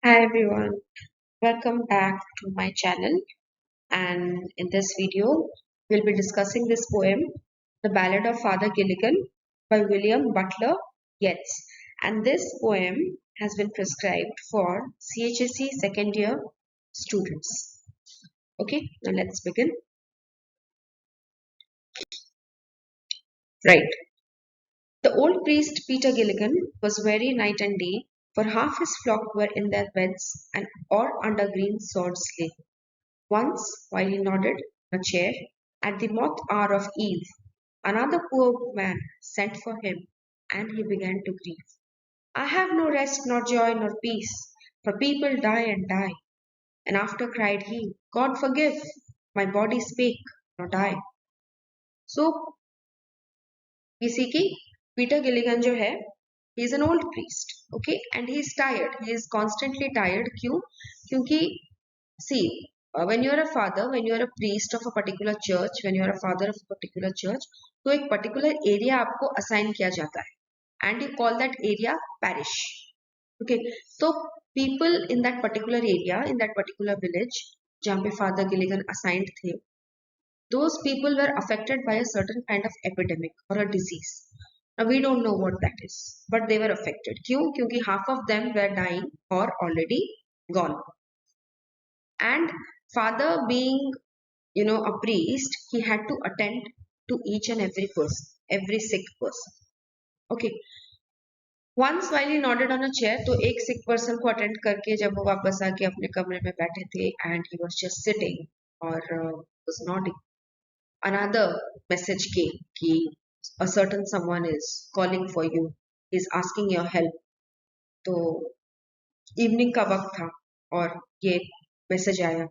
Hi everyone, welcome back to my channel. And in this video, we'll be discussing this poem, The Ballad of Father Gilligan by William Butler Yeats. And this poem has been prescribed for CHSE second year students. Okay, now let's begin. Right. The old priest Peter Gilligan was weary night and day, for half his flock were in their beds and or under green swords lay. Once, while he nodded in a chair at the mock hour of eve, another poor man sent for him, and he began to grieve. I have no rest, nor joy, nor peace, for people die and die. And after cried he, God forgive, my body spake, nor die. So किसी की Peter Gilligan जो है he is an old priest, okay, and he is tired, he is constantly tired. क्यों? क्योंकि see, when you are a father, when you are a priest of a particular church, when you are a father of a particular church, तो एक particular area आपको assign किया जाता है and you call that area parish. Okay, so people in that particular area, in that particular village जहाँ पे father Gilligan assigned थे, those people were affected by a certain kind of epidemic or a disease. Now we don't know what that is, but they were affected. क्यों? क्योंकि half of them were dying or already gone. And father being, a priest, he had to attend to each and every person, every sick person. Okay. Once while he nodded on a chair, तो एक sick person को attend करके जब वो वापस आके अपने कमरे में बैठे थे and he was just sitting or was nodding, another message came कि a certain someone is calling for you, is asking your help. तो इवनिंग का वक्त था और ये मैसेज आया.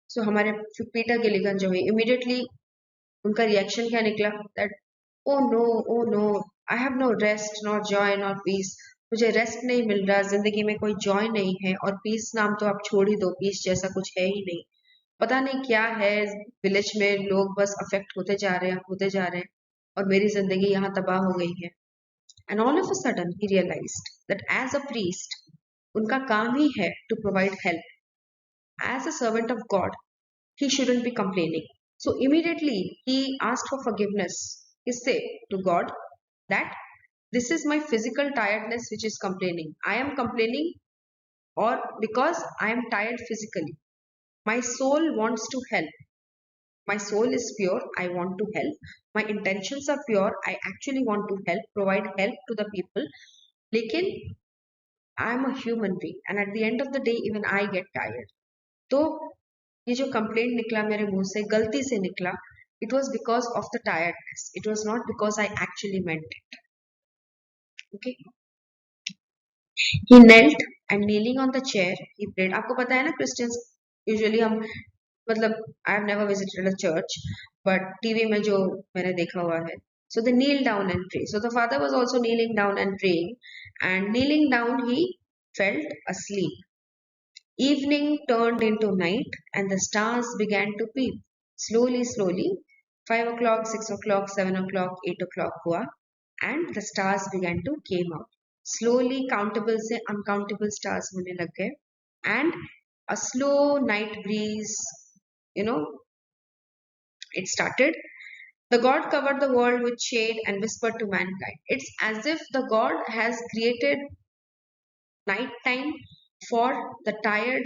सो हमारे पीटर गिलिगन जो है इमीडिएटली उनका रिएक्शन क्या निकला that oh no I have no rest not joy not peace. मुझे रेस्ट नहीं मिल रहा, जिंदगी में कोई जॉय नहीं है और पीस नाम तो आप छोड़ ही दो, पीस जैसा कुछ है ही नहीं. पता नहीं क्या है, विलेज में लोग बस अफेक्ट होते जा रहे हैं और मेरी जिंदगी यहाँ तबाह हो गई है. And all of a sudden he realised that as a priest उनका काम ही है to provide help. As a servant of God he shouldn't be complaining. So immediately he asked for forgiveness. He said to God that this is my physical tiredness which is complaining. I am complaining or because I am tired physically. My soul wants to help. My soul is pure. I want to help. My intentions are pure. I actually want to help, provide help to the people. Lekin I am a human being and at the end of the day even I get tired. तो ये जो complaint निकला मेरे मुंह से गलती से निकला, it was because of the tiredness. It was not because I actually meant it. Okay. He knelt and kneeling on the chair, he prayed. आपको पता है ना क्रिश्चियंस यूजुअली हम मतलब I have never visited a church, but TV में जो मैंने देखा हुआ है, so they kneel down and pray. So the father was also kneeling down and praying, and kneeling down he felt asleep. Evening turned into night, and the stars began to peep. Slowly, slowly, 5 o'clock, 6 o'clock, 7 o'clock, 8 o'clock हुआ, and the stars began to came out. Slowly, countable से uncountable stars होने लग गए, and a slow night breeze, you know, it started. The God covered the world with shade and whispered to mankind. It's as if the God has created night time for the tired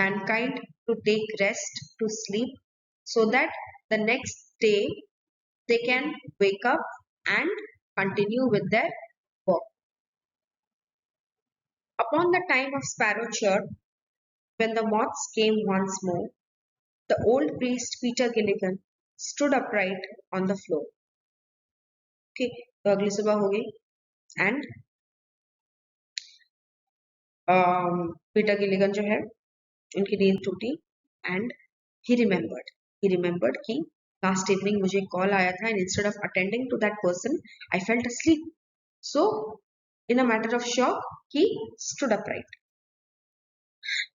mankind to take rest, to sleep, so that the next day they can wake up and continue with their work. Upon the time of sparrow chirp, when the moths came once more, the old priest Peter Gilligan stood upright on the floor. Okay, तो अगली सुबह हो गई and Peter Gilligan जो है उनकी नींद टूटी and he remembered कि last evening मुझे कॉल आया था and instead of attending to that person I felt asleep. So in a matter of shock he stood upright.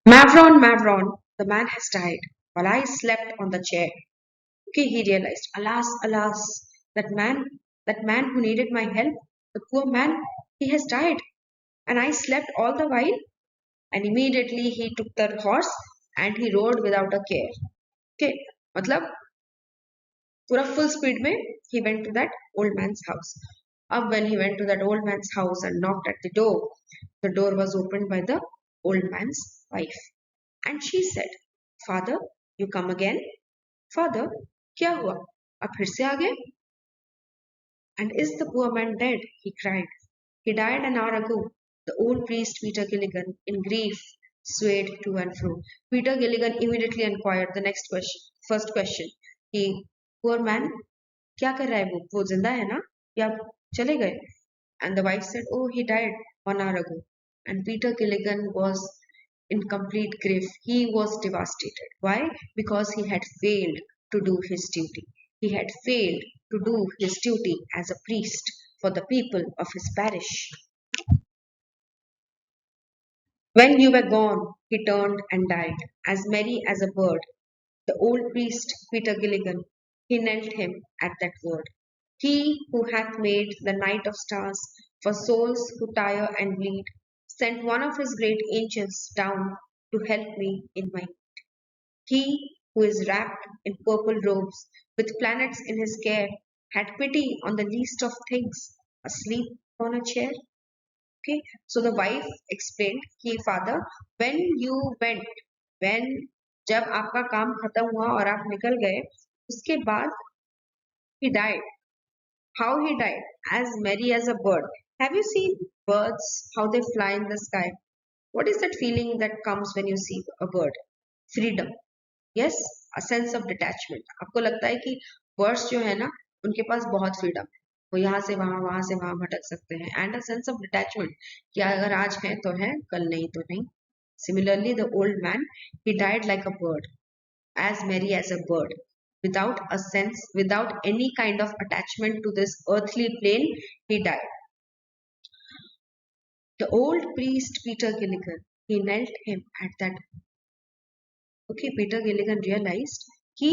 Mavrone Mavrone, the man has died while I slept on the chair. Okay, he realized, alas, alas, that man who needed my help, the poor man, he has died and I slept all the while. and immediately he took the horse and he rode without a care. Okay, मतलब पूरा full speed में he went to that old man's house. Up when he went to that old man's house and knocked at the door was opened by the old man's wife. And she said, Father, you come again? Father, क्या हुआ? आप फिर से आ गए? And is the poor man dead? He cried. He died an hour ago. The old priest Peter Gilligan, in grief, swayed to and fro. Peter Gilligan immediately inquired the next question, first question. He, poor man, क्या कर रहा है वो जिंदा है ना या चले गए? And the wife said, oh, he died 1 hour ago. And Peter Gilligan was in complete grief. He was devastated. Why? Because he had failed to do his duty. He had failed to do his duty as a priest for the people of his parish. When you were gone, he turned and died, as merry as a bird. The old priest, Peter Gilligan, he knelt him at that word. He who hath made the night of stars for souls who tire and bleed, sent one of his great angels down to help me in my need. He who is wrapped in purple robes, with planets in his care, had pity on the least of things, asleep on a chair. Okay, so the wife explained कि father, when you went, when जब आपका काम खत्म हुआ और आप निकल गए, उसके बाद he died. How he died? As merry as a bird. Have you seen birds, how they fly in the sky? What is that feeling that comes when you see a bird? Freedom. Yes, a sense of detachment. आपको लगता है कि birds जो है ना, उनके पास बहुत freedom है. वो यहाँ से वहाँ भटक सकते हैं. And a sense of detachment. कि अगर आज है तो है, कल नहीं तो नहीं. Similarly, the old man, he died like a bird, as merry as a bird, without a sense, without any kind of attachment to this earthly plane, he died. The old priest Peter Gilligan, he knelt him at that. Okay, Peter Gilligan realized कि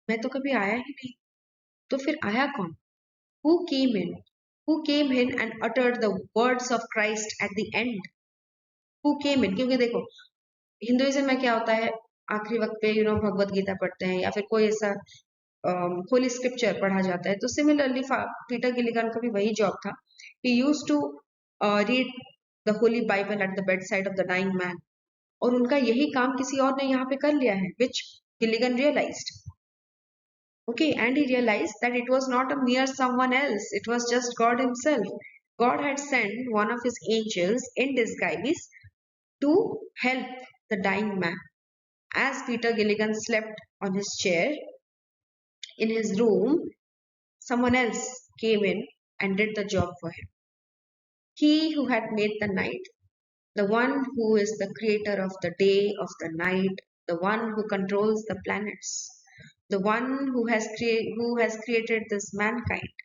मैं तो कभी आया ही नहीं, तो फिर आया कौन? Who came in? Who came in and uttered the words of Christ at the end? Who came in? क्योंकि देखो हिंदुइज्म में क्या होता है, आखिरी वक्त पे भगवत गीता पढ़ते हैं या फिर कोई ऐसा होली स्क्रिप्चर पढ़ा जाता है. तो सिमिलरली पीटर गिलिगन का भी वही जॉब था. He used to read the holy Bible at the bed side of the dying man. और उनका यही काम किसी और ने यहाँ पे कर लिया है, which Gilligan realized. Okay, and he realized that it was not a mere someone else, it was just God himself. God had sent one of his angels in disguise to help the dying man. As Peter Gilligan slept on his chair in his room, someone else came in and did the job for him. He who had made the night, the one who is the creator of the day, of the night, the one who controls the planets, the one who has created this mankind,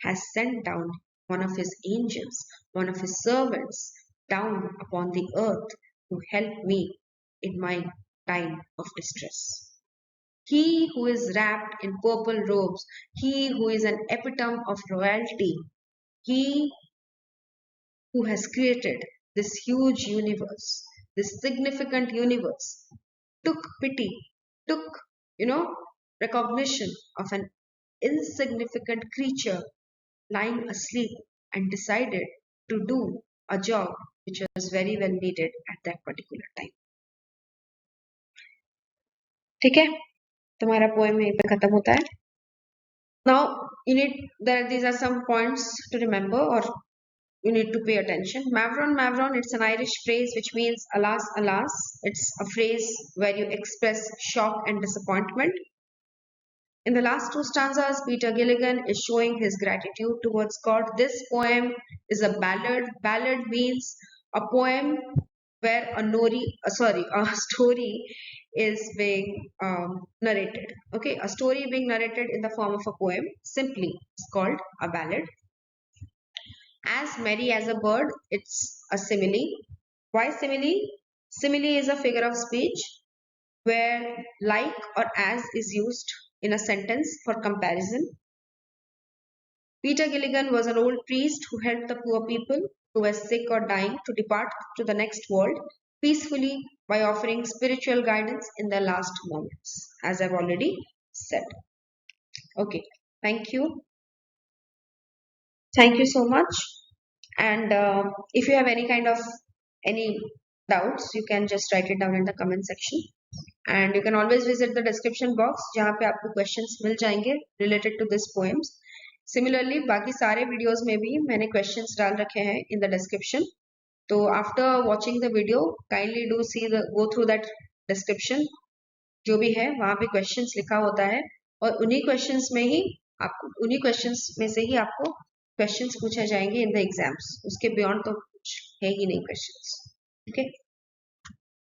has sent down one of his angels, one of his servants, down upon the earth to help me in my time of distress. He who is wrapped in purple robes, he who is an epitome of royalty, he who has created this huge universe, this significant universe, took pity, took, recognition of an insignificant creature lying asleep and decided to do a job which was very well needed at that particular time. ठीक है, तुम्हारा poem यहीं पे खत्म होता है. Now you need these are some points to remember or you need to pay attention. Mavrone Mavrone, it's an Irish phrase which means alas, alas. It's a phrase where you express shock and disappointment. In the last two stanzas, Peter Gilligan is showing his gratitude towards God. This poem is a ballad. Ballad means a poem where a story is being narrated. Okay, a story being narrated in the form of a poem simply is called a ballad. As merry as a bird, it's a simile. Why simile? Simile is a figure of speech where like or as is used in a sentence for comparison. Peter Gilligan was an old priest who helped the poor people who were sick or dying to depart to the next world. peacefully by offering spiritual guidance in the last moments, as I've already said. Okay, thank you. Thank you so much. And if you have any kind of any doubts, you can just write it down in the comment section. And you can always visit the description box जहाँ पे आपको questions मिल जाएंगे related to this poems. Similarly, बाकी सारे videos में भी मैंने questions डाल रखे हैं in the description. तो after watching the video, kindly do see the go through that description. जो भी है वहाँ पे questions लिखा होता है और उन्हीं questions में से ही आपको questions पूछे जाएंगे in the exams. उसके beyond तो कुछ है ही नहीं questions. Okay.